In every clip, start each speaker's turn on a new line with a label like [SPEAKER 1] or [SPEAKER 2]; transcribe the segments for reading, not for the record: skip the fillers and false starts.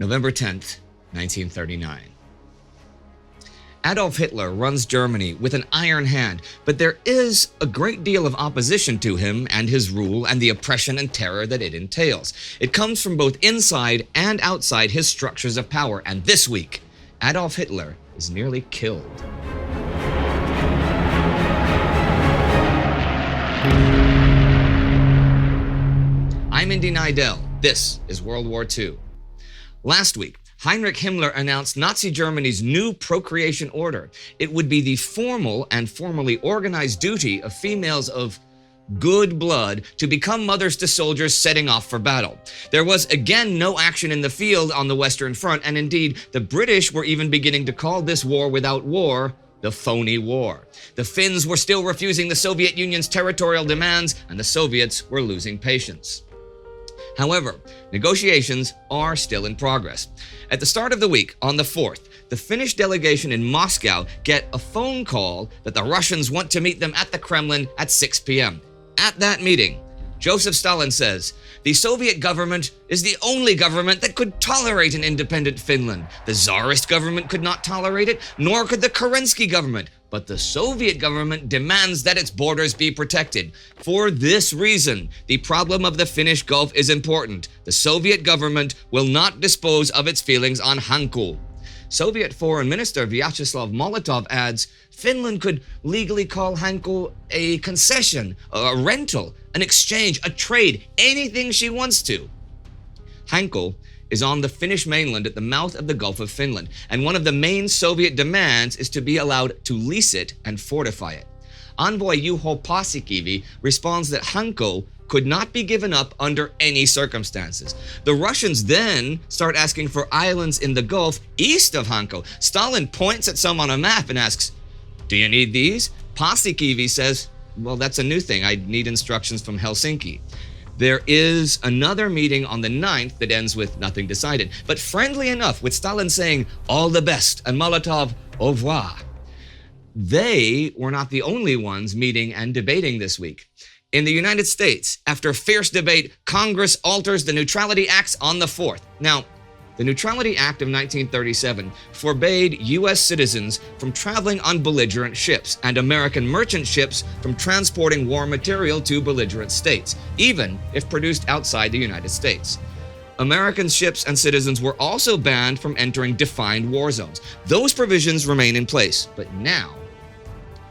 [SPEAKER 1] November 10th, 1939. Adolf Hitler runs Germany with an iron hand, but there is a great deal of opposition to him and his rule and the oppression and terror that it entails. It comes from both inside and outside his structures of power, and this week, Adolf Hitler is nearly killed. I'm Indy Neidell. This is World War II. Last week, Heinrich Himmler announced Nazi Germany's new procreation order. It would be the formal and formally organized duty of females of good blood to become mothers to soldiers setting off for battle. There was again no action in the field on the Western Front, and indeed, the British were even beginning to call this war without war the phony war. The Finns were still refusing the Soviet Union's territorial demands, and the Soviets were losing patience. However, negotiations are still in progress. At the start of the week, on the 4th, the Finnish delegation in Moscow get a phone call that the Russians want to meet them at the Kremlin at 6 p.m. At that meeting, Joseph Stalin says, "The Soviet government is the only government that could tolerate an independent Finland. The Tsarist government could not tolerate it, nor could the Kerensky government. But the Soviet government demands that its borders be protected. For this reason, the problem of the Finnish Gulf is important. The Soviet government will not dispose of its feelings on Hanko." Soviet Foreign Minister Vyacheslav Molotov adds, Finland could legally call Hanko a concession, a rental, an exchange, a trade, anything she wants to. Hanko is on the Finnish mainland at the mouth of the Gulf of Finland, and one of the main Soviet demands is to be allowed to lease it and fortify it. Envoy Juho Paasikivi responds that Hanko could not be given up under any circumstances. The Russians then start asking for islands in the Gulf east of Hanko. Stalin points at some on a map and asks, "Do you need these?" Paasikivi says, "Well, that's a new thing. I need instructions from Helsinki." There is another meeting on the 9th that ends with nothing decided, but friendly enough, with Stalin saying, "All the best," and Molotov, "Au revoir." They were not the only ones meeting and debating this week. In the United States, after fierce debate, Congress alters the Neutrality Acts on the 4th. Now, the Neutrality Act of 1937 forbade U.S. citizens from traveling on belligerent ships and American merchant ships from transporting war material to belligerent states, even if produced outside the United States. American ships and citizens were also banned from entering defined war zones. Those provisions remain in place, but now,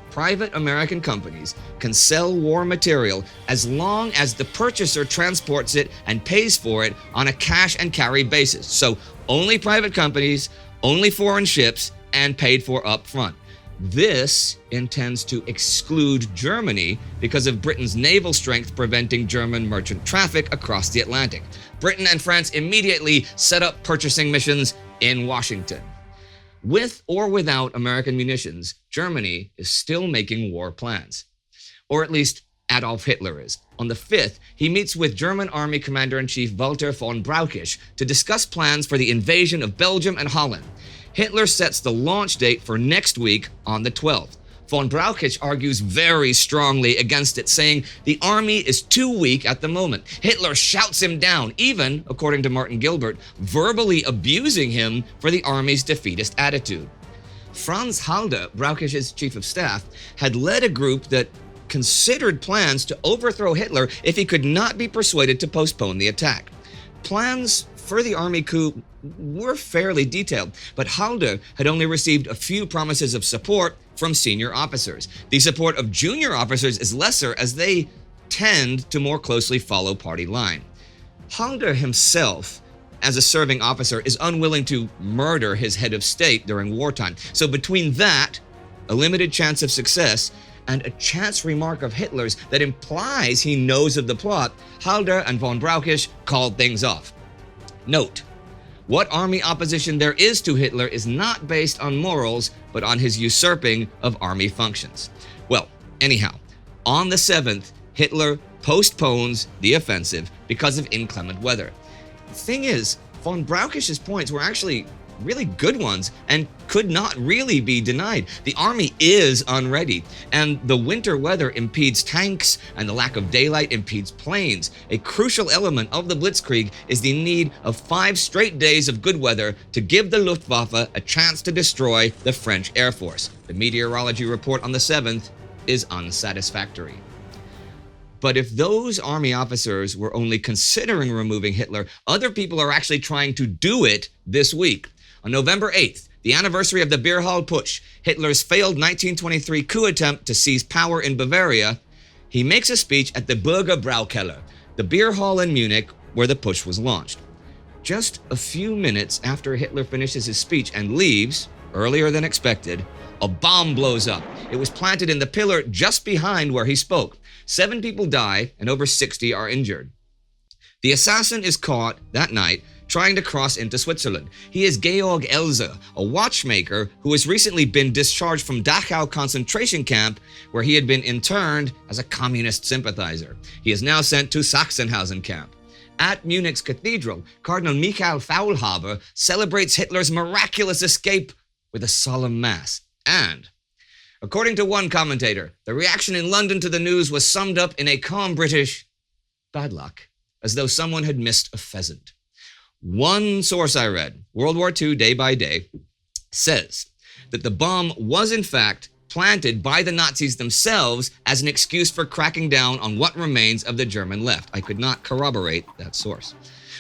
[SPEAKER 1] private American companies can sell war material as long as the purchaser transports it and pays for it on a cash and carry basis. So only private companies, only foreign ships, and paid for up front. This intends to exclude Germany because of Britain's naval strength preventing German merchant traffic across the Atlantic. Britain and France immediately set up purchasing missions in Washington. With or without American munitions, Germany is still making war plans. Or at least Adolf Hitler is. On the 5th, he meets with German Army Commander-in-Chief Walter von Brauchitsch to discuss plans for the invasion of Belgium and Holland. Hitler sets the launch date for next week on the 12th. Von Brauchitsch argues very strongly against it, saying the army is too weak at the moment. Hitler shouts him down, even, according to Martin Gilbert, verbally abusing him for the army's defeatist attitude. Franz Halder, Brauchisch's chief of staff, had led a group that considered plans to overthrow Hitler if he could not be persuaded to postpone the attack. Plans for the army coup were fairly detailed, but Halder had only received a few promises of support from senior officers. The support of junior officers is lesser, as they tend to more closely follow party line. Halder himself, as a serving officer, is unwilling to murder his head of state during wartime. So between that, a limited chance of success, and a chance remark of Hitler's that implies he knows of the plot, Halder and von Brauchitsch called things off. Note, what army opposition there is to Hitler is not based on morals, but on his usurping of army functions. Well, anyhow, on the 7th, Hitler postpones the offensive because of inclement weather. The thing is, von Brauchisch's points were actually really good ones, and could not really be denied. The army is unready, and the winter weather impedes tanks, and the lack of daylight impedes planes. A crucial element of the Blitzkrieg is the need of 5 straight days of good weather to give the Luftwaffe a chance to destroy the French Air Force. The meteorology report on the 7th is unsatisfactory. But if those army officers were only considering removing Hitler, other people are actually trying to do it this week. On November 8th, the anniversary of the Beer Hall Putsch, Hitler's failed 1923 coup attempt to seize power in Bavaria, he makes a speech at the Bürger Braukeller, the beer hall in Munich where the putsch was launched. Just a few minutes after Hitler finishes his speech and leaves, earlier than expected, a bomb blows up. It was planted in the pillar just behind where he spoke. 7 people die and over 60 are injured. The assassin is caught that night trying to cross into Switzerland. He is Georg Elser, a watchmaker who has recently been discharged from Dachau concentration camp where he had been interned as a communist sympathizer. He is now sent to Sachsenhausen camp. At Munich's cathedral, Cardinal Michael Faulhaber celebrates Hitler's miraculous escape with a solemn mass. And according to one commentator, the reaction in London to the news was summed up in a calm British bad luck, as though someone had missed a pheasant. One source I read, World War II Day by Day, says that the bomb was in fact planted by the Nazis themselves as an excuse for cracking down on what remains of the German left. I could not corroborate that source.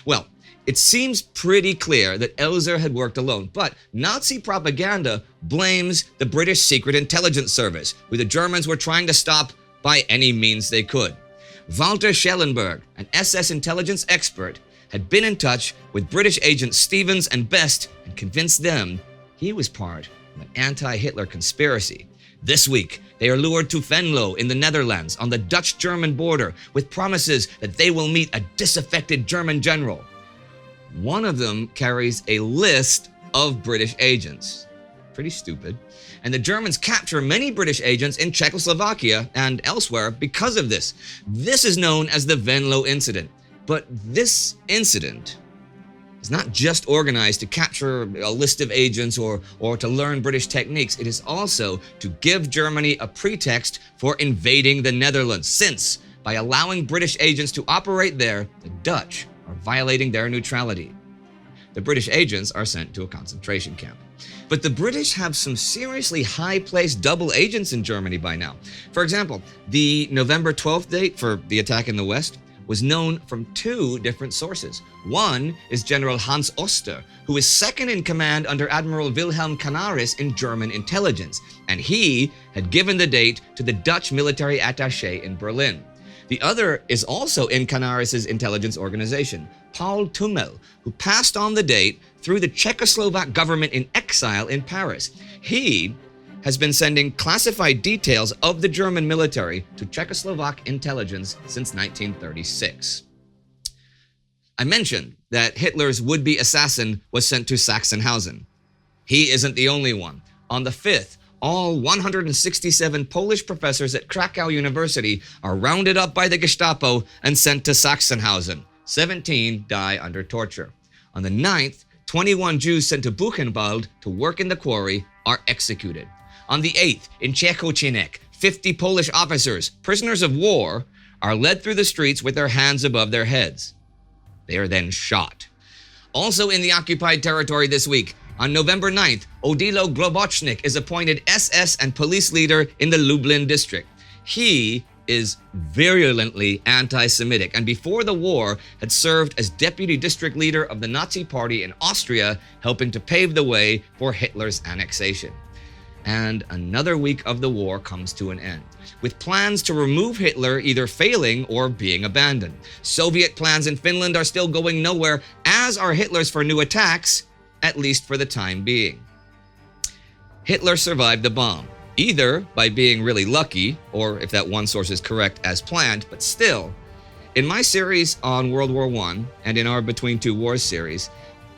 [SPEAKER 1] Well, it seems pretty clear that Elser had worked alone, but Nazi propaganda blames the British Secret Intelligence Service, who the Germans were trying to stop by any means they could. Walter Schellenberg, an SS intelligence expert, had been in touch with British agents Stevens and Best and convinced them he was part of an anti-Hitler conspiracy. This week, they are lured to Venlo in the Netherlands on the Dutch-German border with promises that they will meet a disaffected German general. One of them carries a list of British agents. Pretty stupid. And the Germans capture many British agents in Czechoslovakia and elsewhere because of this. This is known as the Venlo Incident. But this incident is not just organized to capture a list of agents or to learn British techniques. It is also to give Germany a pretext for invading the Netherlands, since by allowing British agents to operate there, the Dutch are violating their neutrality. The British agents are sent to a concentration camp. But the British have some seriously high-placed double agents in Germany by now. For example, the November 12th date for the attack in the West was known from 2 different sources. One is General Hans Oster, who is second in command under Admiral Wilhelm Canaris in German intelligence, and he had given the date to the Dutch military attaché in Berlin. The other is also in Canaris' intelligence organization, Paul Tummel, who passed on the date through the Czechoslovak government in exile in Paris. He has been sending classified details of the German military to Czechoslovak intelligence since 1936. I mentioned that Hitler's would-be assassin was sent to Sachsenhausen. He isn't the only one. On the 5th, all 167 Polish professors at Krakow University are rounded up by the Gestapo and sent to Sachsenhausen. 17 die under torture. On the 9th, 21 Jews sent to Buchenwald to work in the quarry are executed. On the 8th, in Czechocinek, 50 Polish officers, prisoners of war, are led through the streets with their hands above their heads. They are then shot. Also in the occupied territory this week, on November 9th, Odilo Globochnik is appointed SS and police leader in the Lublin district. He is virulently anti-Semitic and before the war had served as deputy district leader of the Nazi Party in Austria, helping to pave the way for Hitler's annexation. And another week of the war comes to an end, with plans to remove Hitler either failing or being abandoned. Soviet plans in Finland are still going nowhere, as are Hitler's for new attacks, at least for the time being. Hitler survived the bomb, either by being really lucky, or if that one source is correct, as planned, but still. In my series on World War I and in our Between Two Wars series,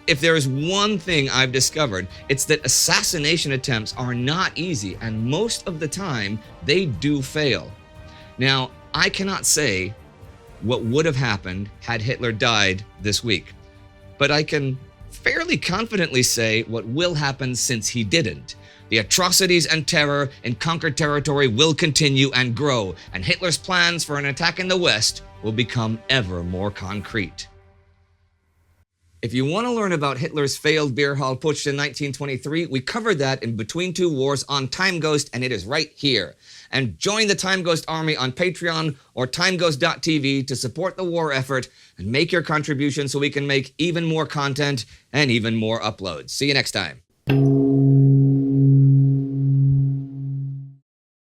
[SPEAKER 1] if there is one thing I've discovered, it's that assassination attempts are not easy, and most of the time, they do fail. Now, I cannot say what would have happened had Hitler died this week, but I can fairly confidently say what will happen since he didn't. The atrocities and terror in conquered territory will continue and grow, and Hitler's plans for an attack in the West will become ever more concrete. If you want to learn about Hitler's failed beer hall putsch in 1923, we covered that in Between Two Wars on TimeGhost, and it is right here. And join the TimeGhost army on Patreon or timeghost.tv to support the war effort and make your contribution so we can make even more content and even more uploads. See you next time.